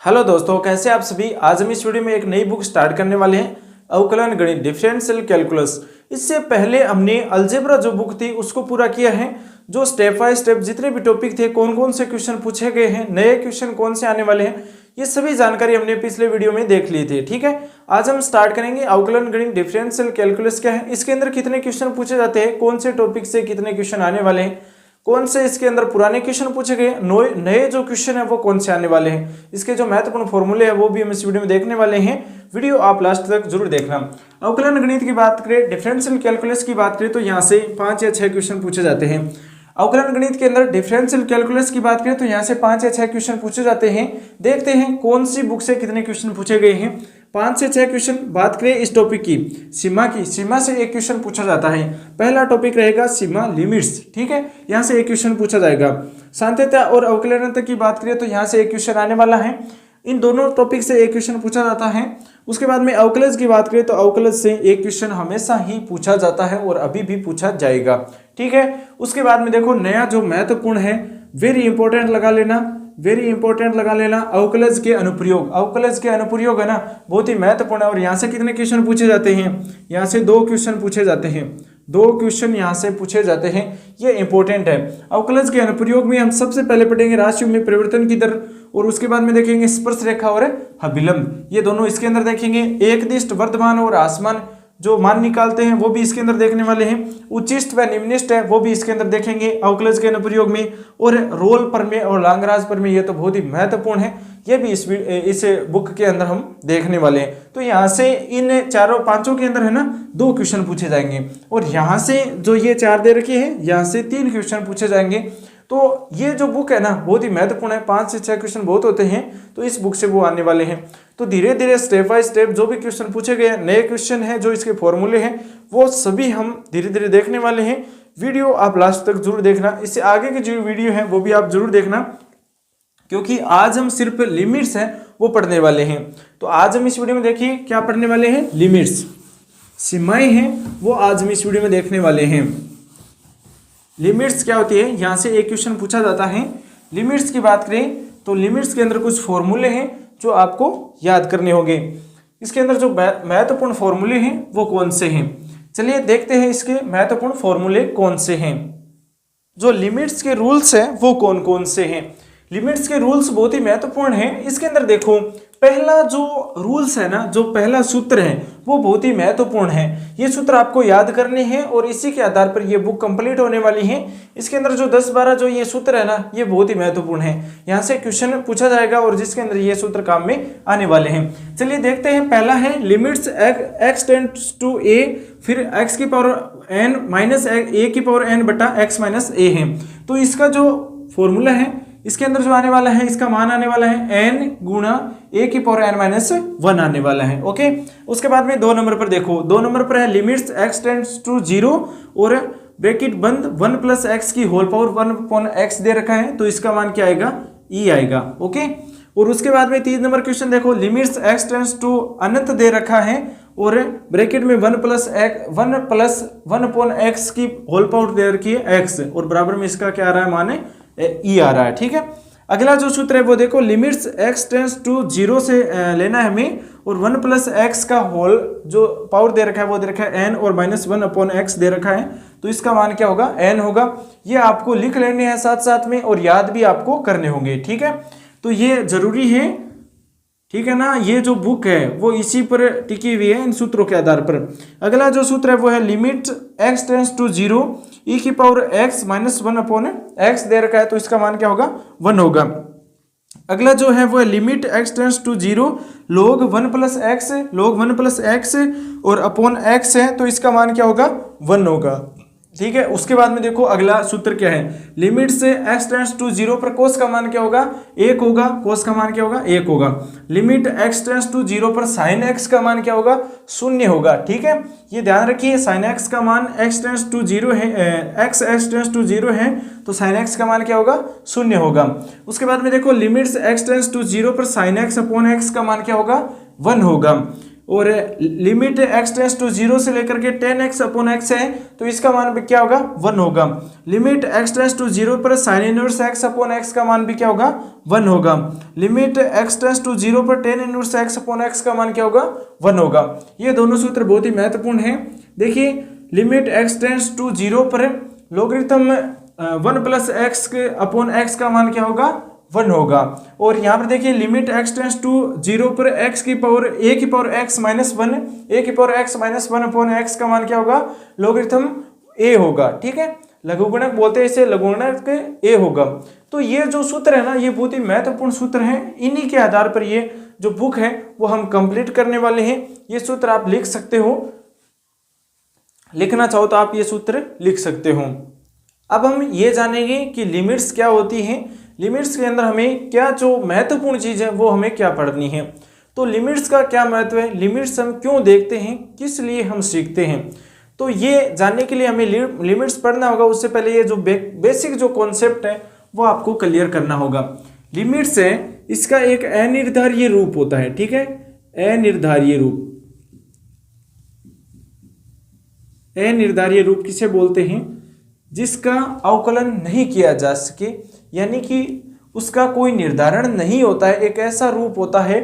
Hello दोस्तों, कैसे आप सभी। आज हम इस वीडियो में एक नई बुक स्टार्ट करने वाले हैं, अवकलन गणित डिफरेंशियल कैलकुलस। इससे पहले हमने अलजेब्रा जो बुक थी उसको पूरा किया है, जो स्टेप बाय स्टेप जितने भी टॉपिक थे, कौन कौन से क्वेश्चन पूछे गए हैं, नए क्वेश्चन कौन से आने वाले हैं, ये सभी जानकारी हमने पिछले वीडियो में देख ली थी। ठीक है, आज हम स्टार्ट करेंगे अवकलन गणित डिफरेंशियल कैलकुलस क्या है, इसके अंदर कितने क्वेश्चन पूछे जाते हैं, कौन से टॉपिक से कितने क्वेश्चन आने वाले हैं, कौन से इसके अंदर पुराने क्वेश्चन पूछे गए, नए जो क्वेश्चन है वो कौन से आने वाले हैं, इसके जो महत्वपूर्ण फॉर्मूले हैं वो भी हम इस वीडियो में देखने वाले हैं। वीडियो आप लास्ट तक जरूर देखना। अवकलन गणित की बात करें, डिफरेंशियल कैलकुलस की बात करें तो यहाँ से 5 या 6 क्वेश्चन पूछे जाते हैं। अवकलन गणित के अंदर डिफरेंशियल कैलकुलस की बात करें तो यहाँ से 5 या 6 क्वेश्चन पूछे जाते हैं। देखते हैं कौन सी बुक से कितने क्वेश्चन पूछे गए हैं। 5 से 6 क्वेश्चन। बात करें इस टॉपिक की, सीमा की, सीमा से एक क्वेश्चन पूछा जाता है। पहला टॉपिक रहेगा सीमा, लिमिट्स। ठीक है, यहाँ से एक क्वेश्चन पूछा जाएगा। सांतत्यता और अवकलनता की बात करें तो यहाँ से एक क्वेश्चन आने वाला है। इन दोनों टॉपिक से एक क्वेश्चन पूछा जाता है। उसके बाद में अवकलज की बात करें तो अवकलज से एक क्वेश्चन हमेशा ही पूछा जाता है और अभी भी पूछा जाएगा। ठीक है, उसके बाद में देखो नया जो महत्वपूर्ण है, वेरी इंपॉर्टेंट लगा लेना, वेरी इंपॉर्टेंट लगा लेना, अवकलज के अनुप्रयोग। अवकलज के अनुप्रयोग है ना, बहुत ही महत्वपूर्ण है। और यहाँ से कितने क्वेश्चन पूछे जाते हैं, यहाँ से 2 क्वेश्चन पूछे जाते हैं। 2 क्वेश्चन यहाँ से पूछे जाते हैं, ये इंपॉर्टेंट है। अवकलज के अनुप्रयोग में हम सबसे पहले पढ़ेंगे राशियों में परिवर्तन की दर, और उसके बाद में देखेंगे स्पर्श रेखा और अभिलंब। ये दोनों इसके अंदर देखेंगे। एकदिष्ट, वर्धमान और आसमान जो मान निकालते हैं वो भी इसके अंदर देखने वाले हैं। उच्चिष्ट व निम्निष्ट है वो भी इसके अंदर देखेंगे अवकलज के अनुप्रयोग में। और रोल प्रमेय और लांगराज प्रमेय, ये तो बहुत ही महत्वपूर्ण है, ये भी इस बुक के अंदर हम देखने वाले हैं। तो यहाँ से इन 4-5 के अंदर है ना 2 क्वेश्चन पूछे जाएंगे। और यहाँ से जो ये 4 दे रखे हैं, यहाँ से 3 क्वेश्चन पूछे जाएंगे। तो ये जो बुक है ना बहुत ही महत्वपूर्ण है। 5 से 6 क्वेश्चन बहुत होते हैं, तो इस बुक से वो आने वाले हैं। तो धीरे धीरे स्टेप बाय स्टेप जो भी क्वेश्चन पूछे गए, नए क्वेश्चन हैं, जो इसके फॉर्मूले हैं, वो सभी हम धीरे धीरे देखने वाले हैं। वीडियो आप लास्ट तक जरूर देखना। इससे आगे की जो वीडियो है वो भी आप जरूर देखना, क्योंकि आज हम सिर्फ लिमिट्स हैं वो पढ़ने वाले हैं। तो आज हम इस वीडियो में देखिए क्या पढ़ने वाले हैं, लिमिट्स, सीमाएं हैं वो आज हम इस वीडियो में देखने वाले हैं। लिमिट्स क्या होती है, यहाँ से एक क्वेश्चन पूछा जाता है। लिमिट्स की बात करें तो लिमिट्स के अंदर कुछ फॉर्मूले हैं जो आपको याद करने होंगे। इसके अंदर जो महत्वपूर्ण फॉर्मूले हैं वो कौन से हैं, चलिए देखते हैं इसके महत्वपूर्ण फॉर्मूले कौन से हैं। जो लिमिट्स के रूल्स हैं वो कौन कौन से हैं। लिमिट्स के रूल्स बहुत ही महत्वपूर्ण हैं। इसके अंदर देखो, पहला जो रूल्स है ना, जो पहला सूत्र है वो बहुत ही महत्वपूर्ण है। ये सूत्र आपको याद करने हैं और इसी के आधार पर ये बुक कंप्लीट होने वाली है। इसके अंदर जो 10-12 जो ये सूत्र है ना, ये बहुत ही महत्वपूर्ण है। यहाँ से क्वेश्चन पूछा जाएगा और जिसके अंदर ये सूत्र काम में आने वाले हैं। चलिए देखते हैं। पहला है limits x tends to a, फिर x की पावर n माइनस a की पावर n बटा x माइनस a है। तो इसका जो फॉर्मूला है, इसके अंदर जो आने वाला है, इसका मान आने वाला है n गुणा a की पावर n माइनस 1 आने वाला है। ओके, उसके बाद में 2 नंबर पर देखो, 2 नंबर पर है लिमिट्स x टेंड्स टू 0 और ब्रैकेट बंद 1 प्लस एक्स की होल पावर 1 अपॉन x दे रखा है, तो इसका मान क्या आएगा, e आएगा। ओके, और उसके बाद में 3 नंबर क्वेश्चन देखो, लिमिट्स x टेंड्स टू अनंत दे रखा है और ब्रैकेट में 1 प्लस 1 अपॉन एक्स की होल पावर दे रखी है x, और बराबर में इसका क्या आ रहा है, मान ई आ रहा है। ठीक है, अगला जो सूत्र है वो देखो, लिमिट्स x टेंड्स टू 0 से लेना है हमें, और 1 प्लस एक्स का होल जो पावर दे रखा है वो दे रखा है n, और माइनस 1 अपॉन एक्स दे रखा है, तो इसका मान क्या होगा, n होगा। ये आपको लिख लेने हैं साथ साथ में और याद भी आपको करने होंगे। ठीक है, तो ये जरूरी है। ठीक है ना, ये जो बुक है वो इसी पर टिकी हुई है, इन सूत्रों के आधार पर। अगला जो सूत्र है वो है limit x tends to 0 e की power x minus 1 upon x दे रखा है, तो इसका मान क्या होगा, 1 होगा। अगला जो है वो है limit x tends to 0 log 1 plus x और अपॉन x है, तो इसका मान क्या होगा, 1 होगा। ठीक है, उसके बाद में देखो अगला सूत्र क्या है, लिमिट से x टेंड्स टू 0 पर कोस का मान क्या होगा, 1 होगा। कोस का मान क्या होगा, 1 होगा। लिमिट x टेंड्स टू 0 पर साइन x का मान क्या होगा, 0 होगा। ठीक है, ये ध्यान रखिए, साइन x का मान x टेंड्स टू 0 है, x टेंड्स टू 0 है, तो साइन x का मान क्या होगा, 0 होगा। उसके बाद में देखो लिमिट्स x टेंड्स टू 0 पर साइन x अपॉन x का मान क्या होगा, 1 होगा। और लिमिट x टेंस टू 0 से लेकर के 10x अपॉन x है, तो इसका मान भी क्या होगा 1 होगा। लिमिट x टेंस टू 0 पर sine inverse x upon x का मान भी क्या होगा 1 होगा। लिमिट x टेंस टू 0 पर tan inverse x upon x का मान क्या होगा 1 होगा। ये दोनों सूत्र बहुत ही महत्वपूर्ण हैं। देखिए लिमिट x टेंस टू 0 पर logarithm 1 plus x upon x का मान क्या होगा 1 होगा। और यहाँ पर देखिए लिमिट x टेंस टू 0 पर x की पावर a की पावर x माइनस 1 a की power x minus 1 upon x का मान क्या होगा लॉगरिथम a होगा। ठीक है, लघुगणक बोलते हैं इसे, लघुगणक a होगा। तो ये जो सूत्र है ना, ये बहुत ही महत्वपूर्ण सूत्र हैं। इन्हीं के आधार पर ये जो बुक है वो हम कंप्लीट करने वाले हैं। ये सूत्र आप लिख सकते हो, लिखना चाहो तो आप ये सूत्र लिख सकते हो। अब हम ये जानेंगे कि लिमिट्स क्या होती हैं। लिमिट्स के अंदर हमें क्या जो महत्वपूर्ण चीज़ है वो हमें क्या पढ़नी है। तो लिमिट्स का क्या महत्व है, लिमिट्स हम क्यों देखते हैं, किस लिए हम सीखते हैं, तो ये जानने के लिए हमें लिमिट्स पढ़ना होगा। उससे पहले ये जो बेसिक जो कॉन्सेप्ट है वो आपको क्लियर करना होगा। लिमिट्स है, इसका एक अनिर्धारीय रूप होता है। ठीक है, अनिर्धारीय रूप, अनिर्धारीय रूप किसे बोलते हैं, जिसका अवकलन नहीं किया जा सके, यानी कि उसका कोई निर्धारण नहीं होता है। एक ऐसा रूप होता है,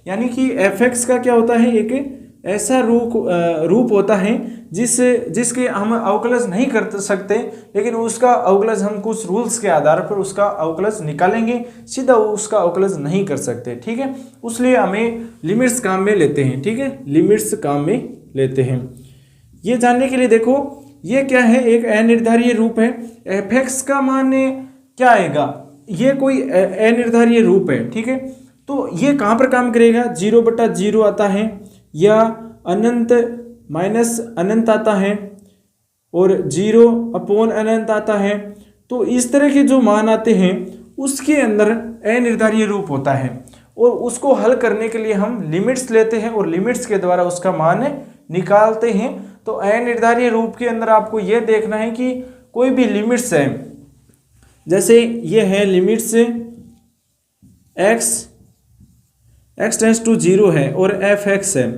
यानी कि fx का क्या होता है, एक ऐसा रूप होता है जिसके हम अवकलज नहीं कर सकते, लेकिन उसका अवकलज हम कुछ रूल्स के आधार पर उसका अवकलज निकालेंगे, सीधा उसका अवकलज नहीं कर सकते। ठीक है, उसलिए हमें लिमिट्स काम में लेते हैं। ठीक है, लिमिट्स काम में लेते हैं। ये जानने के लिए देखो ये क्या है, एक अनिर्धारीय रूप है। fx का मान क्या आएगा, ये कोई अनिर्धारीय रूप है। ठीक है, तो ये कहाँ पर काम करेगा, 0/0 आता है, या अनंत माइनस अनंत आता है, और 0 अपॉन अनंत आता है। तो इस तरह के जो मान आते हैं उसके अंदर अनिर्धारीय रूप होता है, और उसको हल करने के लिए हम लिमिट्स लेते हैं और लिमिट्स के द्वारा उसका मान निकालते हैं। तो अनिर्धारीय रूप के अंदर आपको यह देखना है कि कोई भी लिमिट्स है, जैसे ये है लिमिट्स x टेंस टू 0 है और fx है,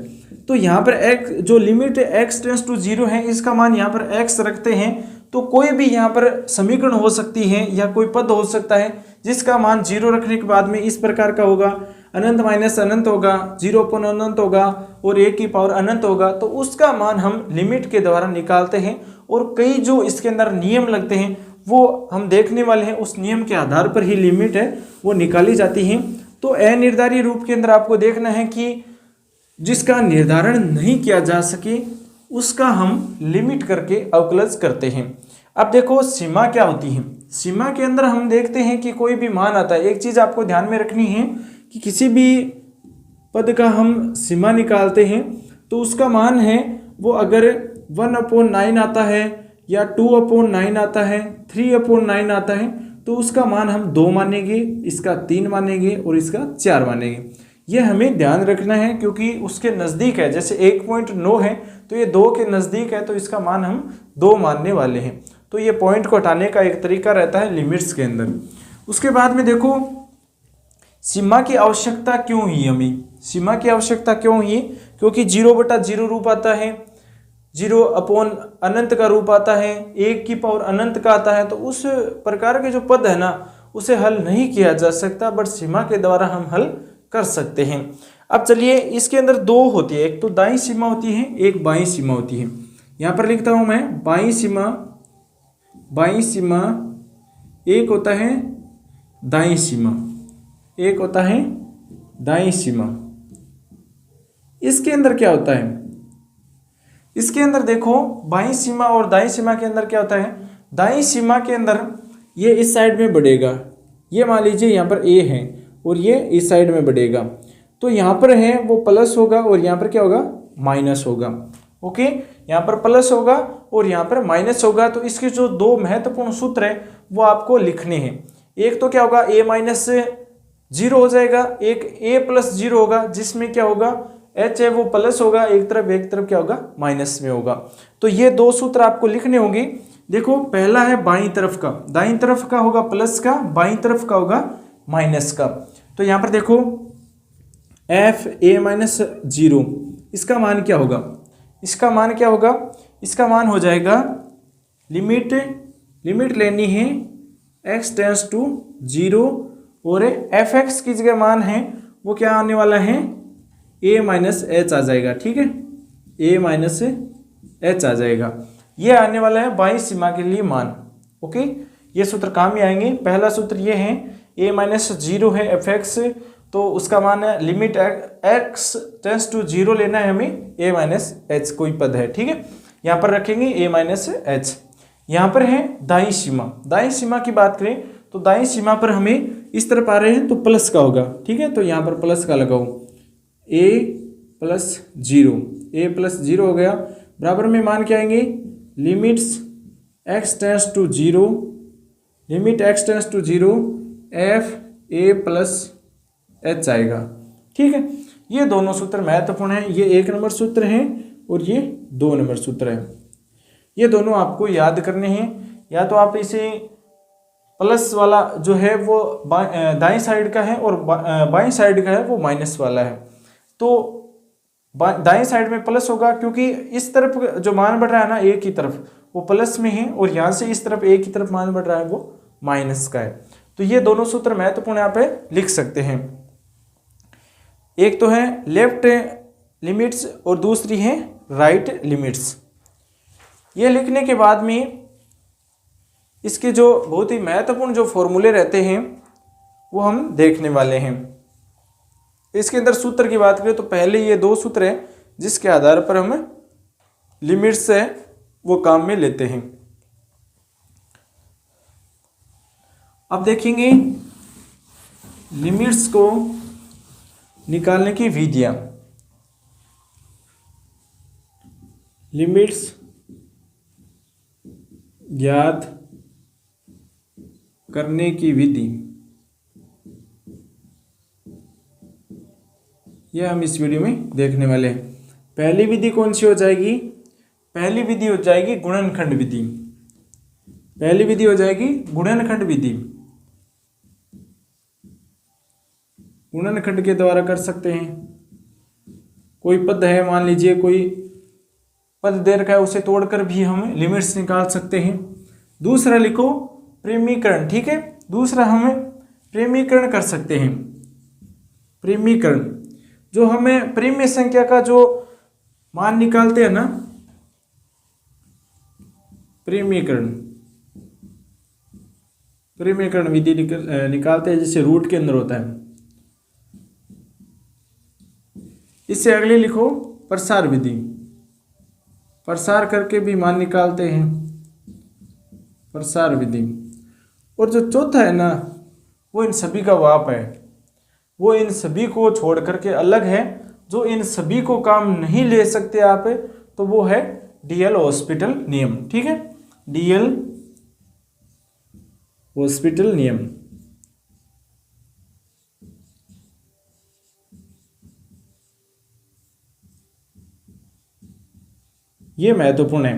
तो यहाँ पर x जो लिमिट x टेंस टू 0 है इसका मान यहाँ पर x रखते हैं। तो कोई भी यहाँ पर समीकरण हो सकती है या कोई पद हो सकता है जिसका मान 0 रखने के बाद में इस प्रकार का होगा, अनंत माइनस अनंत होगा, 0 अपॉन अनंत होगा, और a की पावर अनंत होगा। तो उसका मान हम लिमिट के द्वारा निकालते हैं, और कई जो इसके अंदर नियम लगते हैं वो हम देखने वाले हैं। उस नियम के आधार पर ही लिमिट है वो निकाली जाती है। तो अनिर्धारीय रूप के अंदर आपको देखना है कि जिसका निर्धारण नहीं किया जा सके उसका हम लिमिट करके अवकलज करते हैं। अब देखो सीमा क्या होती है। सीमा के अंदर हम देखते हैं कि कोई भी मान आता है। एक चीज़ आपको ध्यान में रखनी है कि किसी भी पद का हम सीमा निकालते हैं तो उसका मान है वो अगर 1/9 आता है, या 2/9 आता है, 3/9 आता है, तो उसका मान हम 2 मानेंगे, इसका 3 मानेंगे और इसका 4 मानेंगे। ये हमें ध्यान रखना है क्योंकि उसके नज़दीक है। जैसे 1.9 है तो ये 2 के नज़दीक है, तो इसका मान हम 2 मानने वाले हैं। तो ये पॉइंट को हटाने का एक तरीका रहता है लिमिट्स के अंदर। उसके बाद में देखो सीमा की आवश्यकता क्यों हुई हमें, सीमा की आवश्यकता क्यों हुई, क्योंकि 0/0 रूप आता है, 0 अपॉन अनंत का रूप आता है, 1 की पावर अनंत का आता है। तो उस प्रकार के जो पद है ना उसे हल नहीं किया जा सकता, बट सीमा के द्वारा हम हल कर सकते हैं। अब चलिए इसके अंदर 2 होती है, एक तो दाईं सीमा होती है, एक बाईं सीमा होती है। यहाँ पर लिखता हूँ मैं बाईं सीमा, बाईं सीमा, एक होता है दाईं सीमा, एक होता है दाईं सीमा। इसके अंदर क्या होता है, इसके अंदर देखो बाईं सीमा और दाईं सीमा के अंदर क्या होता है। दाईं सीमा के अंदर ये इस साइड में बढ़ेगा, ये मान लीजिए यहाँ पर a है और ये इस साइड में बढ़ेगा, तो यहाँ पर है वो प्लस होगा और यहाँ पर क्या होगा माइनस होगा। ओके, यहाँ पर प्लस होगा और यहाँ पर माइनस होगा। तो इसके जो 2 महत्वपूर्ण सूत्र है वो आपको लिखने हैं। एक तो क्या होगा a-0 हो जाएगा, एक a+0 होगा जिसमें क्या होगा h है वो प्लस होगा एक तरफ क्या होगा माइनस में होगा। तो ये 2 सूत्र आपको लिखने होंगे। देखो पहला है बाईं तरफ का, दाईं तरफ का होगा प्लस का, बाईं तरफ का होगा माइनस का। तो यहाँ पर देखो एफ ए माइनस 0, इसका मान क्या होगा? इसका मान क्या होगा? इसका मान हो जाएगा, लिमिट लेनी है x टेंस टू 0 और एफ एक्स की जगह मान है वो क्या आने वाला है? a माइनस एच आ जाएगा। ठीक है, a माइनस एच आ जाएगा। ये आने वाला है बाईं सीमा के लिए मान। ओके, ये सूत्र काम में आएंगे। पहला सूत्र ये है, a माइनस 0 है एफ एक्स, तो उसका मान है लिमिट x टेंस टू 0 लेना है हमें, a माइनस एच कोई पद है। ठीक है, यहाँ पर रखेंगे a माइनस एच। यहाँ पर है दाईं सीमा। दाईं सीमा की बात करें तो दाईं सीमा पर हमें इस तरफ आ रहे हैं तो प्लस का होगा। ठीक है, तो यहाँ पर प्लस का लगाओ, a प्लस 0, a प्लस 0 हो गया। बराबर में मान क्या आएंगे? Limits x tends to 0, limit x tends to 0 f a plus h आएगा। ठीक है, ये दोनों सूत्र महत्वपूर्ण हैं। ये 1 नंबर सूत्र हैं और ये 2 नंबर सूत्र है। ये दोनों आपको याद करने हैं। या तो आप इसे प्लस वाला जो है वो दाईं साइड का है और बाईं साइड का है वो माइनस वाला है। तो दाईं साइड में प्लस होगा क्योंकि इस तरफ जो मान बढ़ रहा है ना a की तरफ, वो प्लस में है, और यहाँ से इस तरफ a की तरफ मान बढ़ रहा है वो माइनस का है। तो ये दोनों सूत्र महत्वपूर्ण यहाँ पे लिख सकते हैं। एक तो है लेफ्ट लिमिट्स और दूसरी है राइट लिमिट्स। ये लिखने के बाद में इसके जो बहुत ही महत्वपूर्ण जो फॉर्मूले रहते हैं वो हम देखने वाले हैं। इसके अंदर सूत्र की बात करें तो पहले ये 2 सूत्र हैं जिसके आधार पर हम लिमिट्स है वो काम में लेते हैं। अब देखेंगे लिमिट्स को निकालने की विधियां। लिमिट्स ज्ञात करने की विधि, यह हम इस वीडियो में देखने वाले हैं। पहली विधि कौन सी हो जाएगी? पहली विधि हो जाएगी गुणनखंड विधि। पहली विधि हो जाएगी गुणनखंड विधि। गुणनखंड के द्वारा कर सकते हैं। कोई पद है, मान लीजिए कोई पद दे रखा है, उसे तोड़कर भी हम लिमिट्स निकाल सकते हैं। दूसरा लिखो प्रेमीकरण। ठीक है, दूसरा हम प्रेमीकरण कर सकते हैं। प्रेमीकरण, जो हमें प्रेम्य संख्या का जो मान निकालते हैं ना, प्रेमीकरण विधि निकालते हैं, जैसे रूट के अंदर होता है। इससे अगले लिखो प्रसार विधि। प्रसार करके भी मान निकालते हैं, प्रसार विधि। और जो चौथा है ना, वो इन सभी का वाप है। वो इन सभी को छोड़ करके अलग है। जो इन सभी को काम नहीं ले सकते आप, तो वो है डीएल हॉस्पिटल नियम। ठीक है, डीएल हॉस्पिटल नियम। ये महत्वपूर्ण है।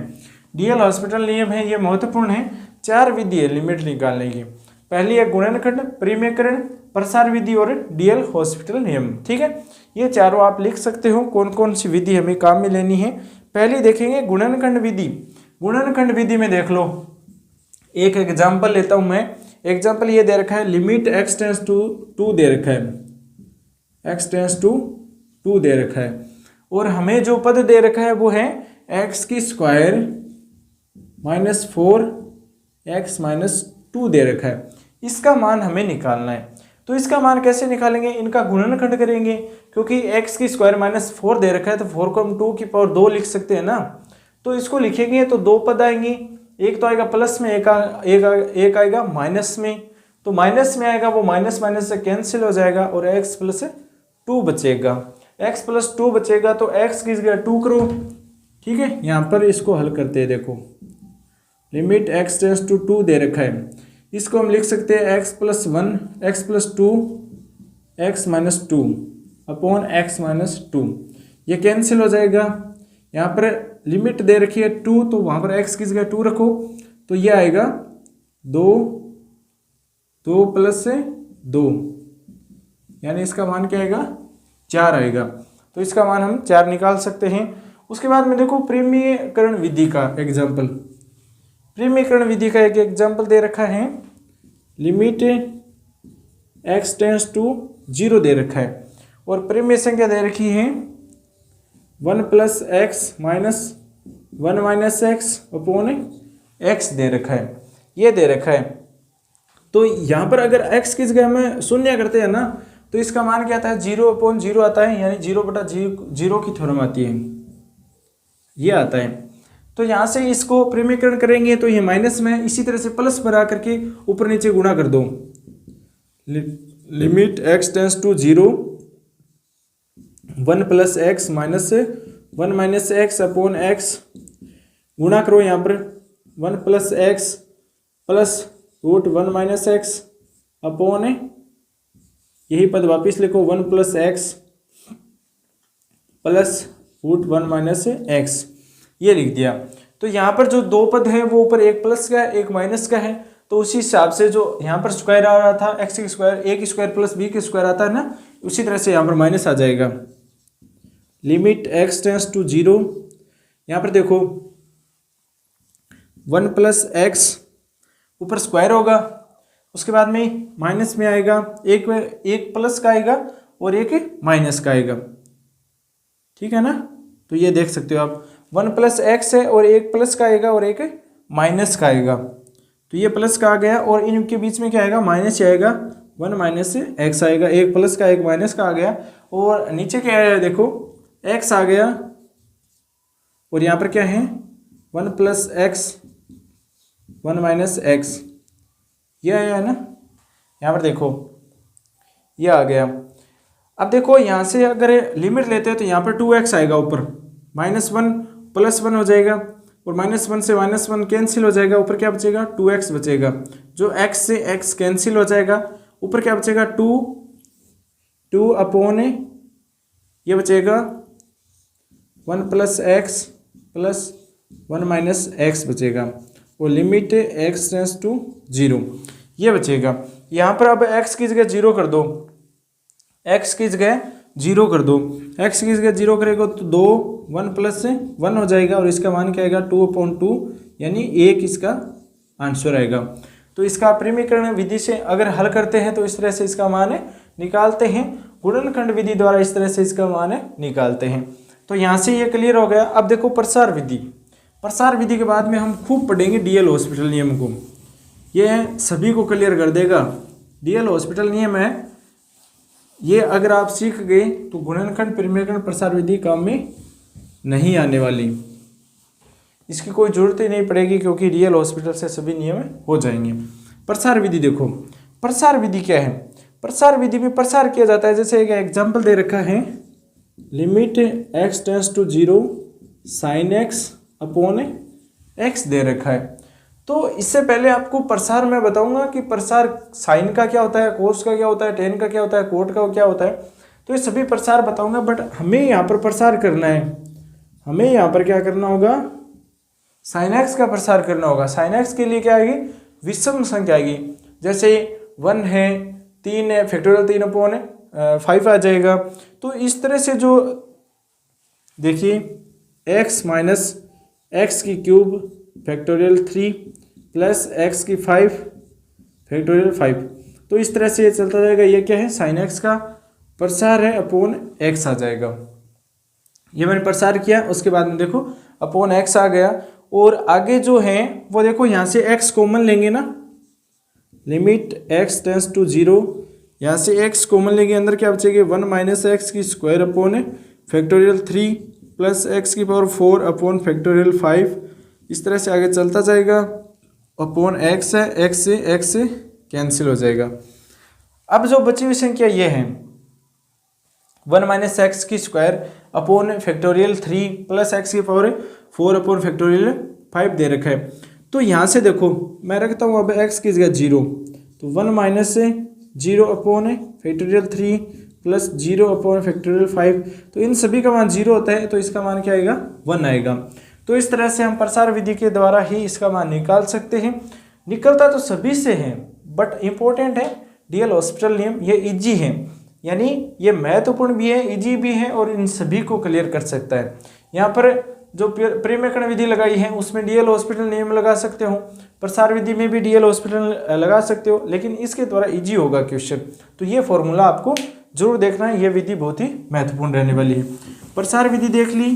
डीएल हॉस्पिटल नियम है, ये महत्वपूर्ण है। 4 विधि है लिमिट निकालने की। पहली है गुणनखंड, प्रेमीकरण, प्रसार विधि और डीएल हॉस्पिटल नियम। ठीक है, ये चारों आप लिख सकते हो कौन कौन सी विधि हमें काम में लेनी है। पहली देखेंगे गुणनखंड विधि। गुणनखंड विधि में देख लो, एक एग्जाम्पल लेता हूं मैं। एग्जाम्पल ये दे रखा है, लिमिट x टेंस टू 2 दे रखा है, x टेंस टू 2 दे रखा है, और हमें जो पद दे रखा है वो है x की स्क्वायर माइनस 4x माइनस 2 दे रखा है। इसका मान हमें निकालना है। तो इसका मान कैसे निकालेंगे? इनका गुणनखंड करेंगे, क्योंकि x की स्क्वायर माइनस 4 दे रखा है तो 4 को हम 2 की पावर 2 लिख सकते हैं ना। तो इसको लिखेंगे तो 2 पद आएंगे, एक तो आएगा प्लस में, एक आएगा माइनस में। तो माइनस में आएगा वो माइनस माइनस से कैंसिल हो जाएगा और x प्लस 2 बचेगा। x प्लस 2 बचेगा तो x की जगह 2 करो। ठीक है, यहाँ पर इसको हल करते हैं। देखो लिमिट x टेंस टू 2 दे रखा है, इसको हम लिख सकते हैं x plus 1 x plus 2 x minus 2 upon x minus 2। ये कैंसिल हो जाएगा। यहाँ पर लिमिट दे रखी है 2, तो वहाँ पर x की जगह 2 रखो, तो ये आएगा 2 प्लस 2, यानी इसका मान क्या आएगा 4 आएगा। तो इसका मान हम 4 निकाल सकते हैं। उसके बाद में देखो परिमेयकरण विधि का एग्जाम्पल, परिमेयकरण विधि का एक एग्जाम्पल दे रखा है, लिमिट x टेंस टू 0 दे रखा है और परिमेय संख्या दे रखी है 1 plus x minus 1 minus x upon x दे रखा है, ये दे रखा है। तो यहाँ पर अगर x की जगह में शून्य करते हैं ना तो इसका मान क्या आता है 0/0 आता है, यानी 0/0 की थ्योरम आती है, ये आता है। तो यहाँ से इसको परिमेयकरण करेंगे तो ये माइनस में, इसी तरह से प्लस बना करके ऊपर नीचे गुणा कर दो, limit x tends to 0 1 plus x minus 1 minus x upon x, गुणा करो यहाँ पर 1 plus x plus root 1 minus x upon यही पद वापिस लिखो 1 plus x plus root 1 minus x, ये लिख दिया। तो यहाँ पर जो दो पद है वो ऊपर एक प्लस का है एक माइनस का है, तो उसी हिसाब से जो यहाँ पर स्क्वायर आ रहा था एक्स की स्क्वायर ए की स्क्वायर प्लस बी की स्क्वायर आता है ना, उसी तरह से यहाँ पर माइनस आ जाएगा। लिमिट x टेंस टू 0, यहाँ पर देखो 1 प्लस एक्स ऊपर स्क्वायर होगा, उसके बाद में माइनस में आएगा, एक प्लस का आएगा और एक माइनस का आएगा, ठीक है ना। तो ये देख सकते हो आप 1 प्लस एक्स है और एक प्लस का आएगा और एक माइनस का आएगा, तो ये प्लस का आ गया और इनके बीच में क्या आएगा माइनस आएगा, 1 माइनस एक्स आएगा, एक प्लस का एक माइनस का आ गया और नीचे क्या आया देखो x आ गया और यहाँ पर क्या है 1 प्लस एक्स 1 माइनस एक्स, ये आया है ना, यहाँ पर देखो ये आ गया। अब देखो यहाँ से अगर लिमिट लेते हैं तो यहाँ पर 2x आएगा ऊपर, -1 +1 हो जाएगा और -1 से -1 कैंसिल हो जाएगा, ऊपर क्या बचेगा 2x बचेगा, जो x से x कैंसिल हो जाएगा, ऊपर क्या बचेगा 2 अपॉन ये बचेगा 1 plus x plus 1 minus x बचेगा और लिमिट x टेंस टू 0, ये बचेगा। यहाँ पर अब x की जगह 0 कर दो, x की जगह 0 कर दो, x की जगह 0 करेगा तो 2 1 प्लस 1 हो जाएगा और इसका मान क्या आएगा 2/2, यानी 1 इसका आंसर आएगा। तो इसका परिमेयकरण विधि से अगर हल करते हैं तो इस तरह से इसका मान निकालते हैं, गुणनखंड विधि द्वारा इस तरह से इसका मान निकालते हैं। तो यहाँ से ये क्लियर हो गया। अब देखो प्रसार विधि, प्रसार विधि के बाद में हम खूब पढ़ेंगे डीएल हॉस्पिटल नियम को, ये सभी को क्लियर कर देगा। डीएल हॉस्पिटल नियम है ये, अगर आप सीख गए तो गुणनखंड परिमेयकरण प्रसार विधि काम में नहीं आने वाली, इसकी कोई जरूरत ही नहीं पड़ेगी क्योंकि डीएल हॉस्पिटल से सभी नियम हो जाएंगे। प्रसार विधि देखो, प्रसार विधि क्या है, प्रसार विधि में प्रसार किया जाता है, जैसे एक एग्जाम्पल दे रखा है, limit x tends to 0 sine x upon x दे रखा है। तो इससे पहले आपको प्रसार मैं बताऊंगा कि प्रसार साइन का क्या होता है, कोस का क्या होता है, टेन का क्या होता है, कोट का क्या होता है, तो ये सभी प्रसार बताऊंगा। बट हमें यहाँ पर प्रसार करना है, हमें यहाँ पर क्या करना होगा, साइन एक्स का प्रसार करना होगा। साइन एक्स के लिए क्या आएगी, विषम संख्या आएगी, जैसे 1 है 3 है फैक्टोरियल 3/5 आ जाएगा। तो इस तरह से जो देखिए x माइनस एक्स की क्यूब फैक्टोरियल 3 प्लस एक्स की 5 फैक्टोरियल 5, तो इस तरह से ये चलता जाएगा। ये क्या है, साइन एक्स का प्रसार है अपॉन एक्स आ जाएगा। ये मैंने प्रसार किया, उसके बाद में देखो अपॉन एक्स आ गया और आगे जो है वो देखो यहाँ से x कॉमन लेंगे ना, लिमिट x टेंस टू 0, यहाँ से x कॉमन लेंगे, अंदर क्या बचेगी 1 माइनस एक्स की square upon factorial 3 plus x की पावर 4 अपॉन फैक्टोरियल 5, इस तरह से आगे चलता जाएगा। अपॉन एक्स है, एक्स से कैंसिल हो जाएगा। अब जो बची हुई संख्या ये है 1 माइनस एक्स की square upon factorial 3 plus x की पावर 4 अपॉन फैक्टोरियल 5 दे रखा है। तो यहाँ से देखो मैं रखता हूँ अब x की जगह 0, तो 1 minus 0 upon factorial 3 plus 0 upon factorial 5, तो इन सभी का मान 0 होता है, तो इसका मान क्या आएगा 1 आएगा। तो इस तरह से हम प्रसार विधि के द्वारा ही इसका मान निकाल सकते हैं। निकलता तो सभी से है बट इम्पोर्टेंट है डीएल हॉस्पिटल नियम, ये इजी है, यानी ये महत्वपूर्ण भी है, इजी भी है और इन सभी को क्लियर कर सकता है। यहाँ पर जो प्रेमीकरण विधि लगाई है उसमें डीएल हॉस्पिटल नियम लगा सकते हो, प्रसार विधि में भी डीएल हॉस्पिटल लगा सकते हो, लेकिन इसके द्वारा इजी होगा क्वेश्चन। तो ये फॉर्मूला आपको जरूर देखना है, ये विधि बहुत ही महत्वपूर्ण रहने वाली है। प्रसार विधि देख ली,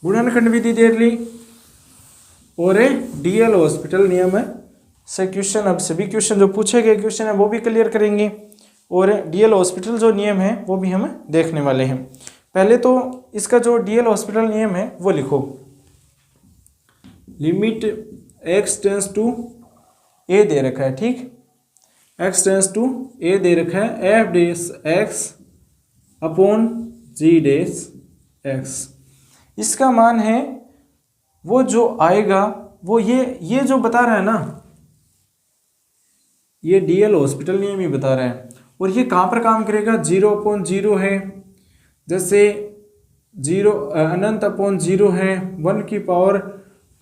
गुणनखंड विधि देख ली और डीएल हॉस्पिटल नियम से क्वेश्चन, अब सभी क्वेश्चन जो पूछे गए क्वेश्चन है वो भी क्लियर करेंगे और डीएल हॉस्पिटल जो नियम है वो भी हम देखने वाले हैं। पहले तो इसका जो डीएल हॉस्पिटल नियम है वो लिखो, limit x tends to a दे रखा है, ठीक, x टेंस टू a दे रखा है, f डेस x अपॉन g डेस x। इसका मान है वो जो आएगा वो ये जो बता रहा है ना, ये डीएल हॉस्पिटल नियम ही बता रहा है। और ये कहाँ पर काम करेगा, 0/0 है, जैसे 0 अनंत अपॉन 0 है, 1 की पावर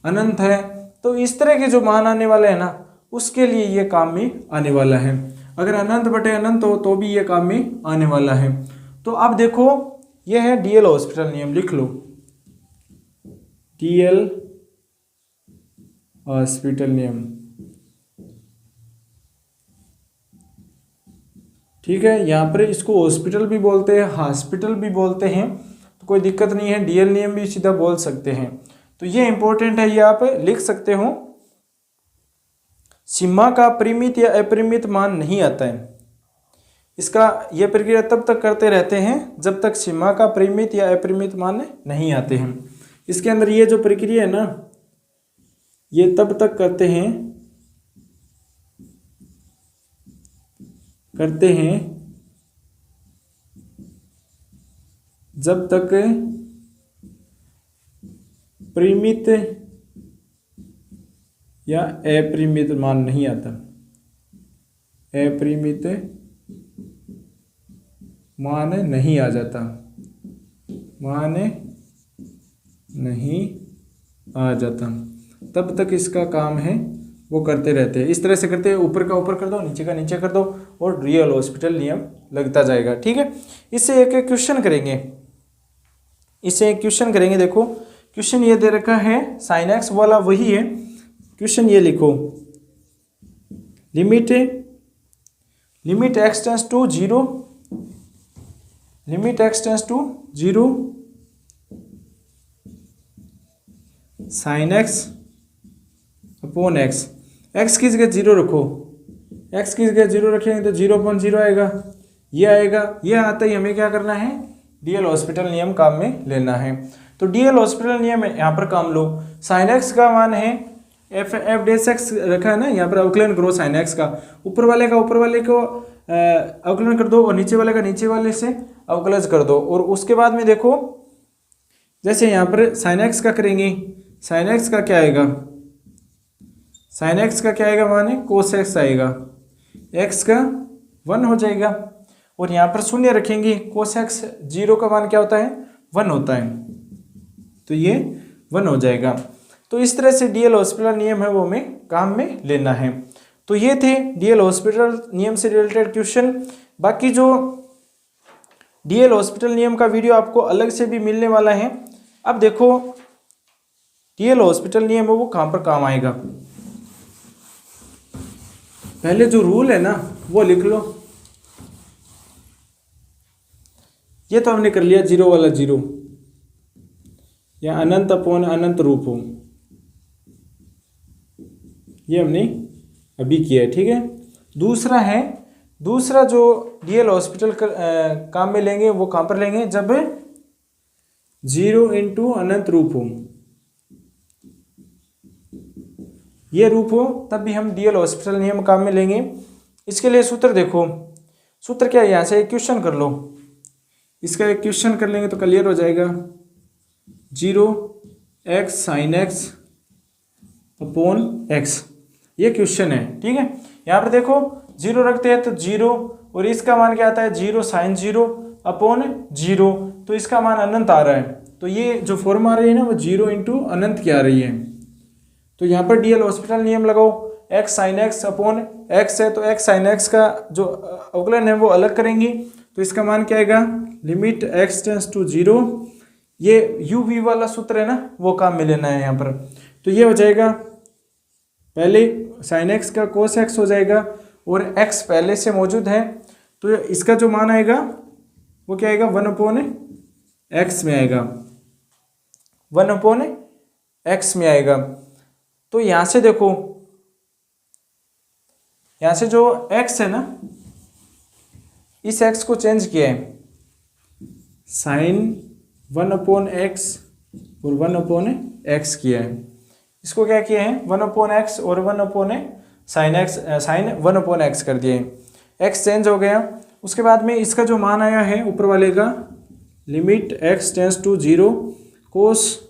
अनंत है, तो इस तरह के जो मान आने वाले हैं ना उसके लिए ये काम में आने वाला है। अगर अनंत बटे अनंत हो तो भी ये काम में आने वाला है। तो अब देखो ये है डीएल हॉस्पिटल नियम, लिख लो डीएल हॉस्पिटल नियम, ठीक है। यहाँ पर इसको हॉस्पिटल भी बोलते हैं, हॉस्पिटल भी बोलते हैं, तो कोई दिक्कत नहीं है, डीएल नियम भी सीधा बोल सकते हैं। तो ये इंपॉर्टेंट है, ये आप लिख सकते हो। सीमा का परिमित या अपरिमित मान नहीं आता है, इसका ये प्रक्रिया तब तक करते रहते हैं जब तक सीमा का परिमित या अपरिमित मान नहीं आते हैं। इसके अंदर ये जो प्रक्रिया है ना ये तब तक करते हैं जब तक परिमित या अपरिमित मान नहीं आता, अपरिमित मान नहीं आ जाता, मान नहीं आ जाता, तब तक इसका काम है वो करते रहते हैं। इस तरह से करते हैं, ऊपर का ऊपर कर दो, नीचे का नीचे कर दो और डीएल हॉस्पिटल नियम लगता जाएगा, ठीक है। इससे एक क्वेश्चन करेंगे, इससे एक क्वेश्चन करेंगे। देखो क्वेश्चन ये दे रखा है, साइन एक्स वाला वही है क्वेश्चन, ये लिखो limit x tends to 0, limit x tends to 0 sine x upon x, x की जगह 0 रखो, एक्स की जगह 0 रखेंगे तो 0/0 आएगा, ये आएगा, ये आता ही हमें क्या करना है, डीएल हॉस्पिटल नियम काम में लेना है। तो डीएल हॉस्पिटल नियम यहाँ पर काम लो, साइन एक्स का मान है एफ डेस एक्स रखा है ना, यहाँ पर अवकलन करो साइन एक्स का, ऊपर वाले को अवकलन कर दो और नीचे वाले का नीचे वाले से अवकलन कर दो। और उसके बाद में देखो जैसे यहाँ पर साइन एक्स का करेंगे, साइन एक्स का क्या आएगा, साइन एक्स का क्या आएगा मान है कोस एक्स आएगा, एक्स का 1 हो जाएगा और यहाँ पर शून्य रखेंगे, कोस एक्स 0 का मान क्या होता है 1 होता है, तो ये 1 हो जाएगा। तो इस तरह से डीएल हॉस्पिटल नियम है वो हमें काम में लेना है। तो ये थे डीएल हॉस्पिटल नियम से रिलेटेड क्वेश्चन। बाकी जो डीएल हॉस्पिटल नियम का वीडियो आपको अलग से भी मिलने वाला है। अब देखो डीएल हॉस्पिटल नियम है वो कहाँ पर काम आएगा, पहले जो रूल है ना वो लिख लो। ये तो हमने कर लिया 0 वाला 0 या अनंत अपॉन अनंत रूप हो, ये हमने अभी किया है, ठीक है। दूसरा जो डीएल हॉस्पिटल काम में लेंगे वो कहाँ पर लेंगे, जब 0 × अनंत रूप हो, ये रूप हो तब भी हम डीएल हॉस्पिटल नियम काम में लेंगे। इसके लिए सूत्र देखो, सूत्र क्या है, यहाँ से एक क्वेश्चन कर लो, इसका एक क्वेश्चन कर लेंगे तो क्लियर हो जाएगा। 0x sin x upon x, ये क्वेश्चन है, ठीक है। यहाँ पर देखो 0 रखते हैं तो 0 और इसका मान क्या आता है 0 sin 0 अपॉन 0, तो इसका मान अनंत आ रहा है, तो ये जो फॉर्म आ रही है ना वो 0 × अनंत की आ रही है। तो यहाँ पर डीएल हॉस्पिटल नियम लगाओ, x sin x upon x है तो x sin x का जो अवकलन है वो अलग करेंगे तो इसका मान क्या आएगा, लिमिट x टेंस टू 0, ये u v वाला सूत्र है ना, वो काम में लेना है यहाँ पर। तो ये हो जाएगा पहले साइन x का कोस x हो जाएगा, और x पहले से मौजूद है, तो इसका जो मान आएगा वो क्या आएगा, 1/x में आएगा, 1/x में आएगा। तो यहाँ से देखो, यहाँ से जो x है ना, इस x को चेंज किया है, साइन 1/x और 1/x किया है। इसको क्या किया है, 1/x और 1/sin 1/x कर दिए हैं। x चेंज हो गया। उसके बाद में इसका जो मान आया है ऊपर वाले का, limit x tends to 0 cos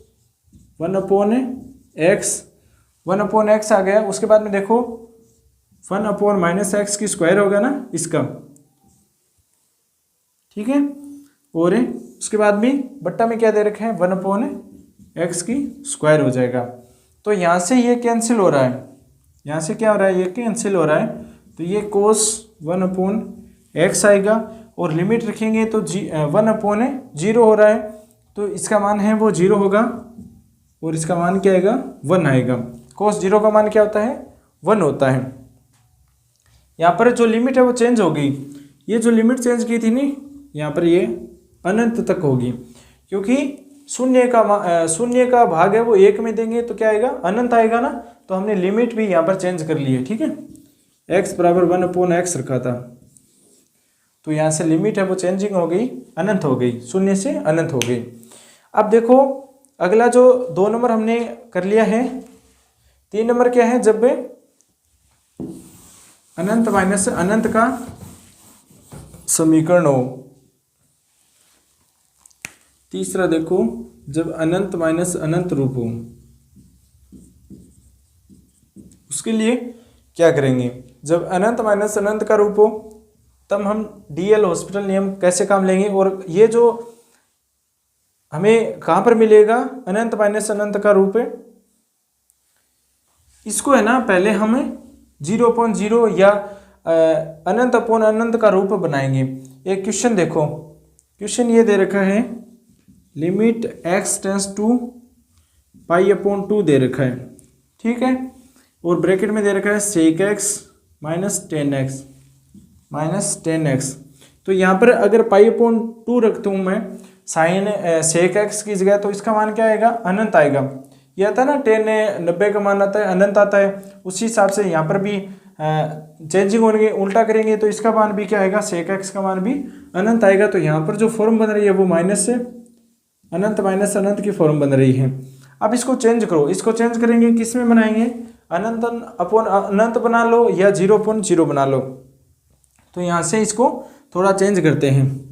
1/x आ गया। उसके बाद में देखो 1/-x की स्क्वायर होगा ना इसका, ठीक है। और उसके बाद में बट्टा में क्या दे रखा है, 1/x की स्क्वायर हो जाएगा। तो यहाँ से ये कैंसिल हो रहा है, यहाँ से क्या हो रहा है, ये कैंसिल हो रहा है। तो ये कोस 1/x आएगा, और लिमिट रखेंगे तो 1/0 हो रहा है, तो इसका मान है वो 0 होगा, और इसका मान क्या आएगा, 1 आएगा। कोस 0 का मान क्या होता है, 1 होता है। यहाँ पर जो लिमिट है वो चेंज हो गई। ये जो लिमिट चेंज की थी नी, यहाँ पर ये अनंत तक होगी, क्योंकि शून्य का भाग है वो 1 में देंगे तो क्या आएगा, अनंत आएगा ना। तो हमने लिमिट भी यहाँ पर चेंज कर ली है, ठीक है। x बराबर 1/x रखा था, तो यहाँ से लिमिट है वो चेंजिंग हो गई, अनंत हो गई, शून्य से अनंत हो गई। अब देखो अगला जो 2 नंबर हमने कर लिया है, 3 नंबर क्या है, जब अनंत माइनस अनंत का समीकरण हो। तीसरा देखो, जब अनंत माइनस अनंत रूप हो, उसके लिए क्या करेंगे। जब अनंत माइनस अनंत का रूप हो, तब हम डीएल हॉस्पिटल नियम कैसे काम लेंगे, और ये जो हमें कहाँ पर मिलेगा, अनंत माइनस अनंत का रूप है, इसको है ना पहले हमें 0/0 या अनंत अपॉन अनंत का रूप बनाएंगे। एक क्वेश्चन देखो, क्वेश्चन ये दे रखा है, लिमिट x टेंस टू π/2 दे रखा है, ठीक है, और ब्रैकेट में दे रखा है sec x माइनस 10x। तो यहाँ पर अगर π/2 रखता हूँ मैं साइन sec x की जगह, तो इसका मान क्या आएगा, अनंत आएगा। यह आता है ना 10 90 का मान आता है, अनंत आता है। उसी हिसाब से यहाँ पर भी चेंजिंग होंगे, उल्टा करेंगे तो इसका मान भी क्या आएगा, sec x का मान भी अनंत आएगा। तो यहाँ पर जो फॉर्म बन रही है वो माइनस से अनंत माइनस अनंत की फॉर्म बन रही है। अब इसको चेंज करो, इसको चेंज करेंगे, किस में बनाएंगे, अनंत अपॉन अनंत बना लो या 0/0 बना लो। तो यहाँ से इसको थोड़ा चेंज करते हैं,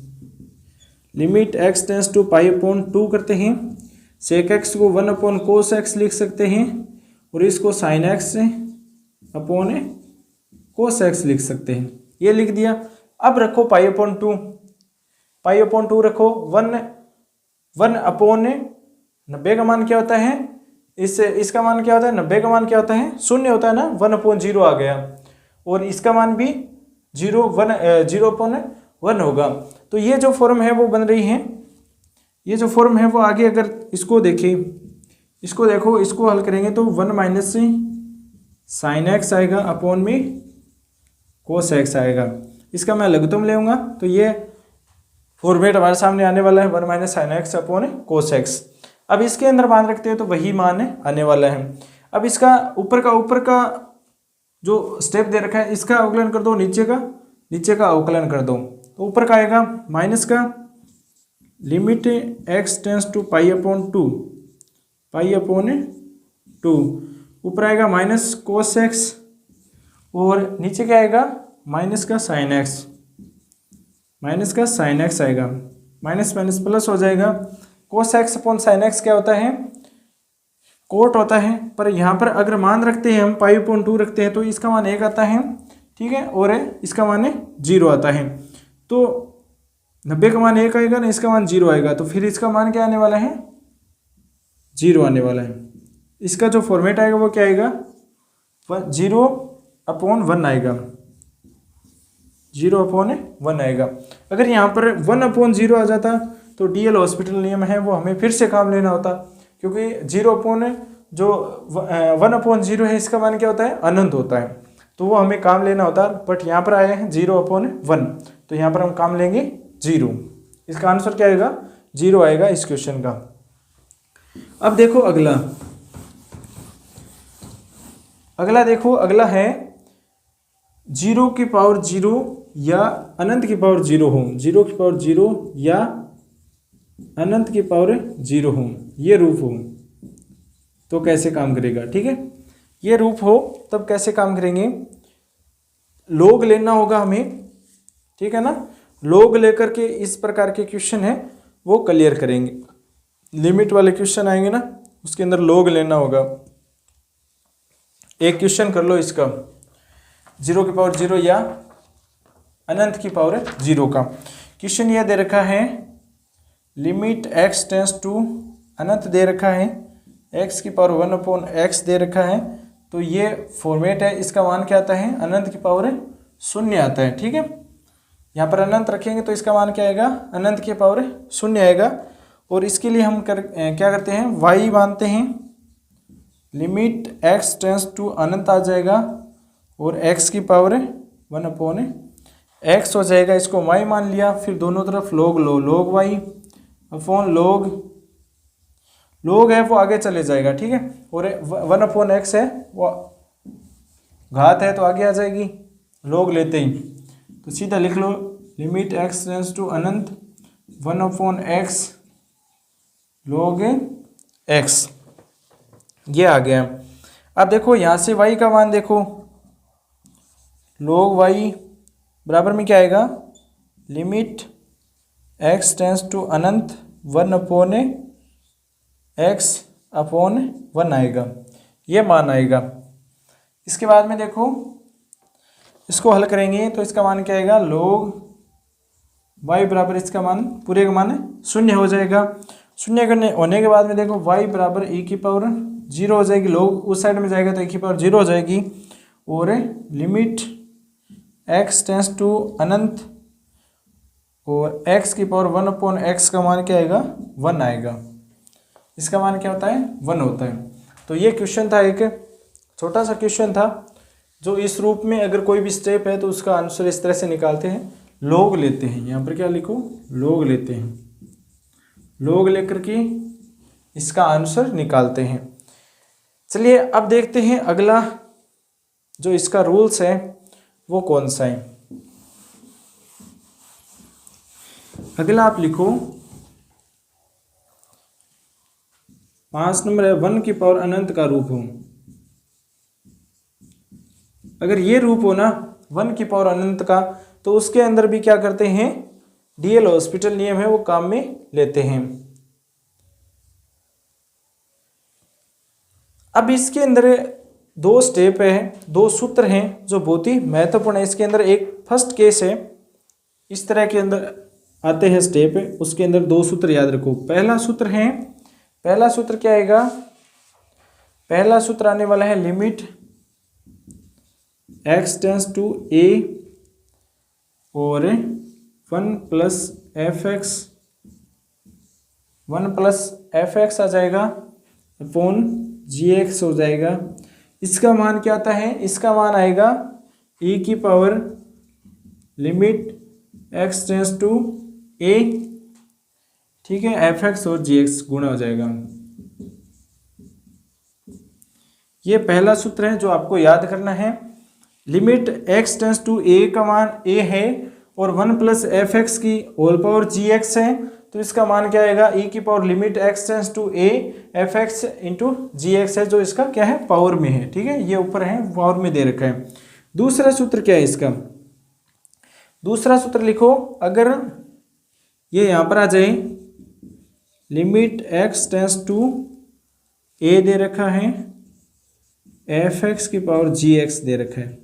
लिमिट x टेंस टू π/2 करते हैं, sec x को 1/cos x लिख सकते हैं, और इसको sin x upon cos x लिख सकते हैं। ये लिख दिया। अब रखो π/2 रखो, 1/90 का मान क्या होता है, इसका मान क्या होता है, 90 का मान क्या होता है, 0 होता है ना, 1/0 आ गया, और इसका मान भी 0/1 होगा। तो ये जो फॉर्म है वो बन रही है, ये जो फॉर्म है वो आगे अगर इसको देखें, इसको देखो, इसको हल करेंगे तो 1 माइनस sin x आएगा अपॉन में cos x आएगा। इसका मैं लघुत्तम लेऊंगा, तो ये फॉर्मेट हमारे सामने आने वाला है, 1 minus sin x upon cos x। अब इसके अंदर मान रखते हैं तो वही मान आने वाला है। अब इसका ऊपर का जो स्टेप दे रखा है, इसका अवकलन कर दो, नीचे का अवकलन कर दो। तो ऊपर का आएगा माइनस का लिमिट x टेंस टू π/2, ऊपर आएगा माइनस cos x, और नीचे क्या आएगा, माइनस का sin x आएगा, माइनस माइनस प्लस हो जाएगा। cos x upon sin x क्या होता है, कोट होता है, पर यहाँ पर अगर मान रखते हैं हम π/2 रखते हैं तो इसका मान 1 आता है, ठीक है, और इसका मान 0 आता है। तो 90 का मान 1 आएगा ना, इसका मान 0 आएगा, तो फिर इसका मान क्या आने वाला है, 0 आने वाला है। इसका जो फॉर्मेट आएगा वो क्या आएगा, 0/1 आएगा। 0/1 आएगा। अगर यहाँ पर 1/0 आ जाता तो डीएल हॉस्पिटल नियम है वो हमें फिर से काम लेना होता, क्योंकि 1/0 है इसका मान क्या होता है, अनंत होता है, तो वो हमें काम लेना होता। बट यहाँ पर आए हैं 0/1, तो यहाँ पर हम काम लेंगे 0। इसका आंसर क्या आएगा, 0 आएगा इस क्वेश्चन का। अब देखो अगला देखो, अगला है 0 या अनंत की पावर 0 हो, 0 या अनंत की पावर 0 हो, ये रूप हो तो कैसे काम करेगा। ठीक है, ये रूप हो तब कैसे काम करेंगे, लोग लेना होगा हमें, ठीक है ना। लोग लेकर के इस प्रकार के क्वेश्चन है वो क्लियर करेंगे। लिमिट वाले क्वेश्चन आएंगे ना, उसके अंदर लोग लेना होगा। एक क्वेश्चन कर लो इसका, 0 या अनंत की पावर 0 का क्वेश्चन यह दे रखा है। लिमिट x टेंस टू अनंत दे रखा है, x की पावर 1/x दे रखा है, तो ये फॉर्मेट है। इसका मान क्या आता है, अनंत की पावर 0 आता है। ठीक है, यहाँ पर अनंत रखेंगे तो इसका मान क्या आएगा, अनंत की पावर 0 आएगा। और इसके लिए हम क्या करते हैं, y मानते हैं। लिमिट x टेंस टू अनंत आ जाएगा और x की पावर 1/x हो जाएगा, इसको y मान लिया। फिर दोनों तरफ लोग लो, log y अपॉन log है वो आगे चले जाएगा। ठीक है, और 1/x है वो घात है तो आगे आ जाएगी log लेते ही, तो सीधा लिख लो लिमिट x टेंस टू अनंत 1/x log x, ये आ गया। अब देखो यहाँ से y का मान देखो, log y बराबर में क्या आएगा, लिमिट x टेंस टू अनंत 1/x/1 आएगा, ये मान आएगा। इसके बाद में देखो इसको हल करेंगे तो इसका मान क्या आएगा, log y बराबर इसका मान पूरे का मान 0 हो जाएगा। 0 करने होने के बाद में देखो y बराबर e की पावर 0 हो जाएगी, log उस साइड में जाएगा तो e की पावर 0 हो जाएगी। और लिमिट x टेंस टू अनंत और x की पावर 1/x का मान क्या आएगा, 1 आएगा। इसका मान क्या होता है, 1 होता है। तो ये क्वेश्चन था, एक छोटा सा क्वेश्चन था जो इस रूप में अगर कोई भी स्टेप है तो उसका आंसर इस तरह से निकालते हैं, लोग लेते हैं। यहाँ पर क्या लिखो, लोग लेते हैं, लोग लेकर के इसका आंसर निकालते हैं। चलिए अब देखते हैं अगला जो इसका रूल्स है वो कौन सा है। अगला आप लिखो 5 नंबर है, 1 की पावर अनंत का रूप हो। अगर ये रूप हो ना 1 की पावर अनंत का, तो उसके अंदर भी क्या करते हैं, डीएल हॉस्पिटल नियम है वो काम में लेते हैं। अब इसके अंदर 2 स्टेप है, 2 सूत्र हैं जो बहुत ही महत्वपूर्ण है। इसके अंदर एक फर्स्ट केस है, इस तरह के अंदर आते हैं स्टेप है, उसके अंदर 2 सूत्र याद रखो। पहला सूत्र क्या आएगा, पहला सूत्र आने वाला है limit x tends to a और 1 + fx आ जाएगा अपॉन gx हो जाएगा। इसका मान क्या आता है, इसका मान आएगा e की power limit x tends to a, ठीक है, fx और gx गुणा हो जाएगा। ये पहला सूत्र है जो आपको याद करना है। Limit x tends to a का मान a है और 1 + fx की होल पावर gx है, तो इसका मान क्या आएगा, e की power limit x tends to a fx into gx है, जो इसका क्या है, पावर में है। ठीक है, ये ऊपर है पावर में दे रखा है। दूसरा सूत्र क्या है इसका, दूसरा सूत्र लिखो, अगर ये यहाँ पर आ जाए limit x tends to a दे रखा है, fx की पावर gx दे रखा है,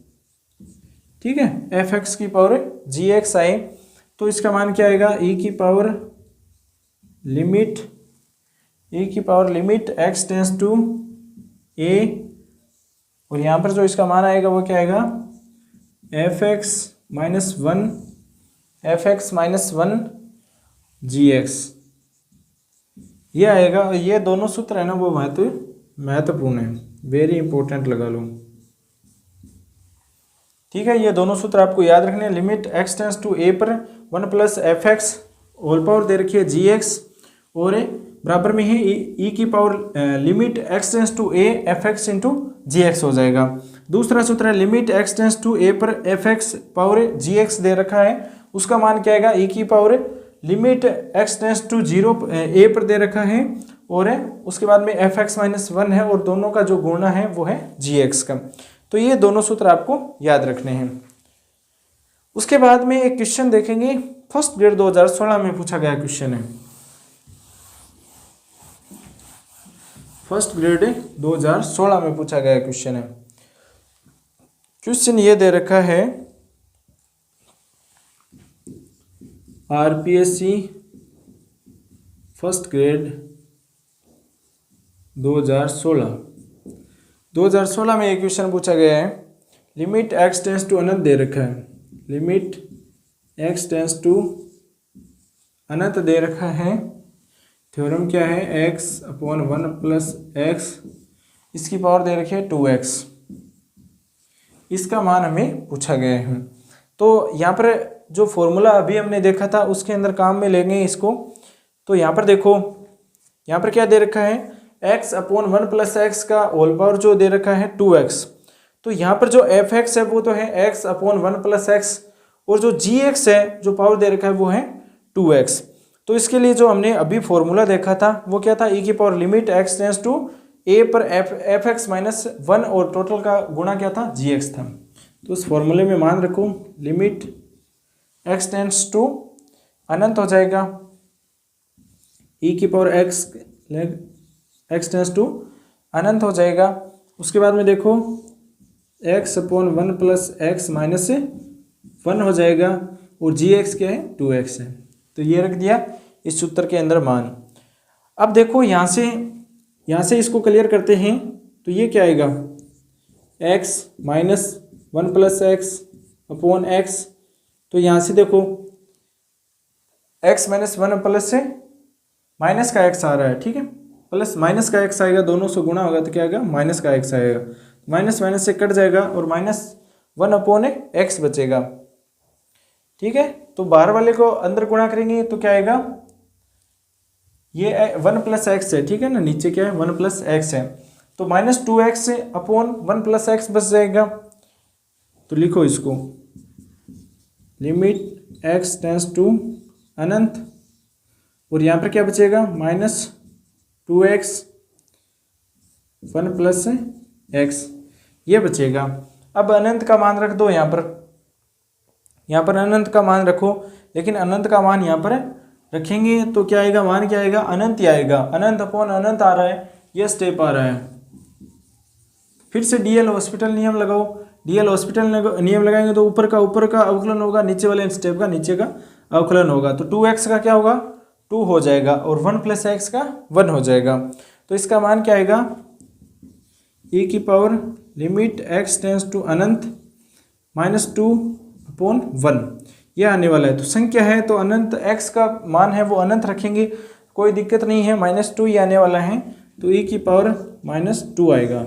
ठीक है, fx की पावर gx आए तो इसका मान क्या आएगा, e की power limit x tends to a, और यहाँ पर जो इसका मान आएगा वो क्या आएगा, fx minus one f x minus one g x, ये आएगा। और ये दोनों सूत्र है ना वो महत्वपूर्ण है, वेरी इंपॉर्टेंट लगा लो। ठीक है, ये दोनों सूत्र आपको याद रखने हैं। Limit x tends to a पर one plus f x whole power दे रखी है जी एक्स, और बराबर में ही ई की power limit x tends to a f x into g x हो जाएगा। दूसरा सूत्र है limit x tends to a पर f x power g x दे रखा है, उसका मान क्या आएगा, ई की power limit x tends to zero a पर दे रखा है, और उसके बाद में एफ एक्स माइनस वन है, और दोनों का जो गुणा है वो है जी एक्स का। तो ये दोनों सूत्र आपको याद रखने हैं। उसके बाद में एक क्वेश्चन देखेंगे, फर्स्ट ग्रेड 2016 में पूछा गया क्वेश्चन है। फर्स्ट ग्रेड 2016 में पूछा गया क्वेश्चन है। क्वेश्चन ये दे रखा है, आरपीएससी फर्स्ट ग्रेड 2016 में एक क्वेश्चन पूछा गया है। लिमिट एक्स टेंस टू अनंत दे रखा है, लिमिट एक्स टेंस टू अनंत दे रखा है। थ्योरम क्या है, x upon one plus x, इसकी पावर दे रखी है 2x, इसका मान हमें पूछा गया है। तो यहाँ पर जो फॉर्मूला अभी हमने देखा था उसके अंदर काम में लेंगे इसको। तो यहाँ पर देखो, यहाँ पर क्या दे रखा है, x upon one plus x का होल पावर जो दे रखा है 2x। तो यहाँ पर जो एफ एक्स है वो तो है x upon one plus x, और जो जी एक्स है जो पावर दे रखा है वो है 2x। तो इसके लिए जो हमने अभी फॉर्मूला देखा था वो क्या था, ई की power limit x tends to a पर एफ एक्स माइनस वन, और टोटल का गुणा क्या था, जी एक्स था। तो उस फॉर्मूले में मान रखो, लिमिट एक्स टेंस टू अनंत हो जाएगा, ई की पावर एक्स टेंस टू अनंत हो जाएगा। उसके बाद में देखो x upon one plus x minus one हो जाएगा, और जी एक्स क्या है, 2x है। तो ये रख दिया इस सूत्र के अंदर मान। अब देखो यहाँ से इसको क्लियर करते हैं, तो ये क्या आएगा, x minus one plus x upon x. तो यहाँ से देखो x माइनस वन प्लस से माइनस का x आ रहा है, ठीक है, प्लस माइनस का x आएगा, दोनों से गुणा होगा तो क्या आएगा, माइनस का x आएगा, माइनस माइनस से कट जाएगा, और माइनस वन अपॉन एक्स बचेगा। ठीक है, तो बाहर वाले को अंदर गुणा करेंगे तो क्या आएगा, ये वन प्लस एक्स है, ठीक है ना, नीचे क्या है, वन प्लस एक्स है, तो minus 2x upon one plus x बच जाएगा। तो लिखो इसको, लिमिट एक्स टेंस टू अनंत, और यहाँ पर क्या बचेगा, minus 2x one plus x, ये बचेगा। अब अनंत का मान रख दो यहाँ पर अनंत का मान रखो, लेकिन अनंत का मान यहाँ पर रखेंगे तो क्या आएगा, मान क्या आएगा, अनंत ही आएगा। अनंत अपॉन अनंत आ रहा है, ये स्टेप आ रहा है। फिर से डीएल हॉस्पिटल नियम लगाओ, डीएल हॉस्पिटल नियम लगाएंगे तो ऊपर का अवकलन होगा, नीचे वाले स्टेप का नीचे का अवकलन होगा। तो 2x का क्या होगा, 2 हो जाएगा, और 1 प्लस एक्स का 1 हो जाएगा। तो इसका मान क्या आएगा, e की power limit x tends to अनंत माइनस 2 अपॉन 1, यह आने वाला है। तो संख्या है तो अनंत x का मान है वो अनंत रखेंगे, कोई दिक्कत नहीं है, -2 ही आने वाला है। तो e की पावर -2 आएगा,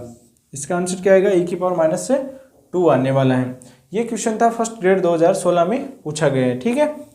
इसका आंसर क्या आएगा, e की पावर -2 आने वाला है। ये क्वेश्चन था फर्स्ट ग्रेड 2016 में पूछा गया है, ठीक है।